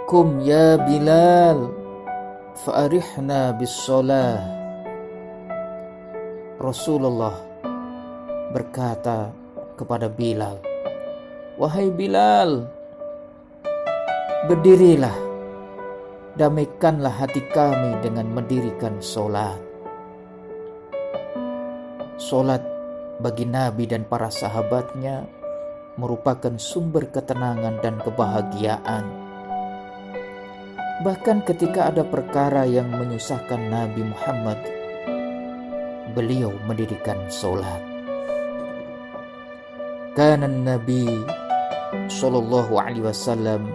Kum ya Bilal, fa'arihna bis-shalah. Rasulullah berkata kepada Bilal, wahai Bilal, berdirilah, damaikanlah hati kami dengan mendirikan sholat. Sholat bagi Nabi dan para sahabatnya merupakan sumber ketenangan dan kebahagiaan. Bahkan ketika ada perkara yang menyusahkan Nabi Muhammad, beliau mendirikan sholat. Kana Nabi sallallahu alaihi wasallam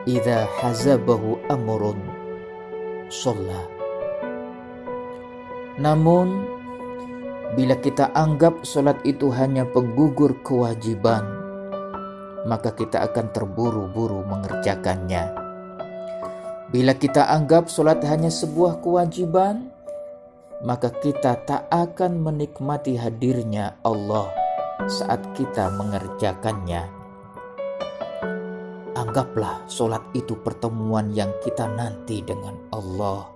idza hazabahu amrun shalla. Namun bila kita anggap sholat itu hanya penggugur kewajiban, maka kita akan terburu-buru mengerjakannya. Bila kita anggap sholat hanya sebuah kewajiban, maka kita tak akan menikmati hadirnya Allah saat kita mengerjakannya. Anggaplah sholat itu pertemuan yang kita nanti dengan Allah.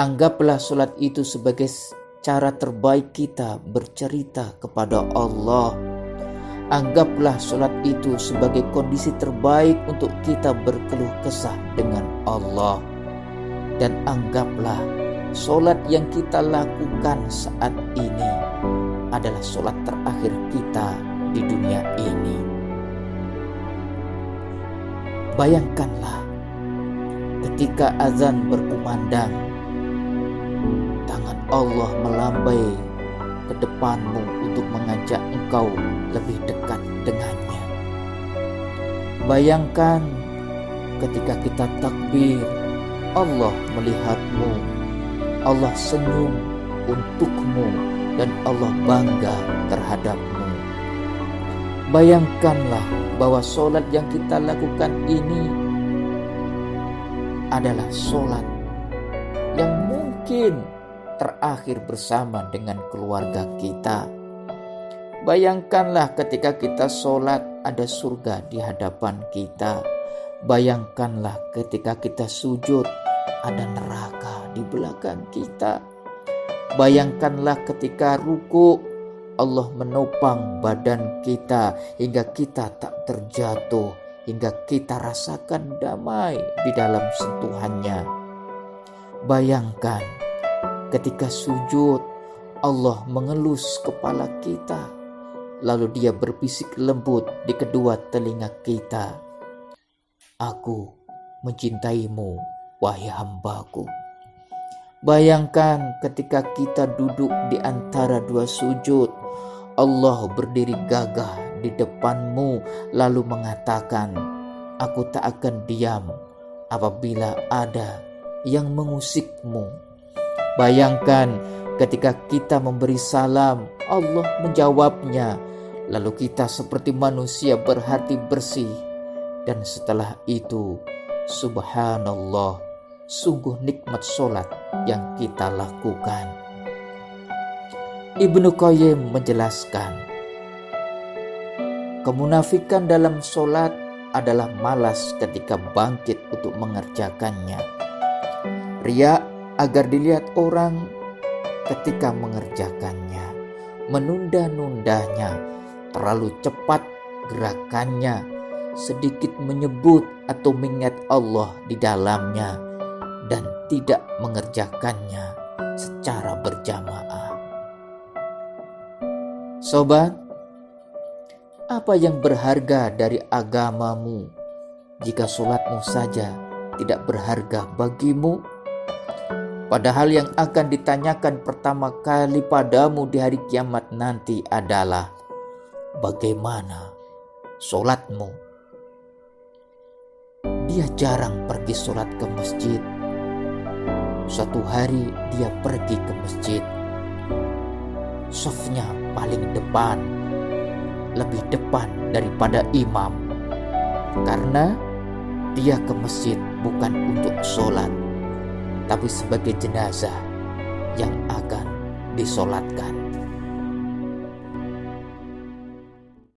Anggaplah sholat itu sebagai cara terbaik kita bercerita kepada Allah. Anggaplah sholat itu sebagai kondisi terbaik untuk kita berkeluh kesah dengan Allah. Dan anggaplah sholat yang kita lakukan saat ini adalah sholat terakhir kita di dunia ini. Bayangkanlah ketika azan berkumandang, tangan Allah melambai ke depanmu untuk mengajak engkau lebih dekat dengannya. Bayangkan ketika kita takbir, Allah melihatmu, Allah senyum untukmu, dan Allah bangga terhadapmu. Bayangkanlah bahwa sholat yang kita lakukan ini adalah sholat yang mungkin terakhir bersama dengan keluarga kita. Bayangkanlah ketika kita sholat ada surga di hadapan kita. Bayangkanlah ketika kita sujud ada neraka di belakang kita. Bayangkanlah ketika ruku Allah menopang badan kita hingga kita tak terjatuh, hingga kita rasakan damai di dalam sentuhannya. Bayangkan ketika sujud Allah mengelus kepala kita, lalu Dia berbisik lembut di kedua telinga kita, aku mencintaimu wahai hambaku. Bayangkan ketika kita duduk di antara dua sujud, Allah berdiri gagah di depanmu lalu mengatakan, aku tak akan diam apabila ada yang mengusikmu. Bayangkan ketika kita memberi salam, Allah menjawabnya, lalu kita seperti manusia berhati bersih. Dan setelah itu, subhanallah, sungguh nikmat sholat yang kita lakukan. Ibnu Qayyim menjelaskan, kemunafikan dalam sholat adalah malas ketika bangkit untuk mengerjakannya. Riya agar dilihat orang ketika mengerjakannya, menunda-nundanya, terlalu cepat gerakannya, sedikit menyebut atau mengingat Allah di dalamnya, dan tidak mengerjakannya secara berjamaah. Sobat, apa yang berharga dari agamamu jika sholatmu saja tidak berharga bagimu? Padahal yang akan ditanyakan pertama kali padamu di hari kiamat nanti adalah bagaimana sholatmu. Dia jarang pergi sholat ke masjid. Suatu hari dia pergi ke masjid. Shafnya paling depan, lebih depan daripada imam. Karena dia ke masjid bukan untuk sholat, tapi sebagai jenazah yang akan disolatkan.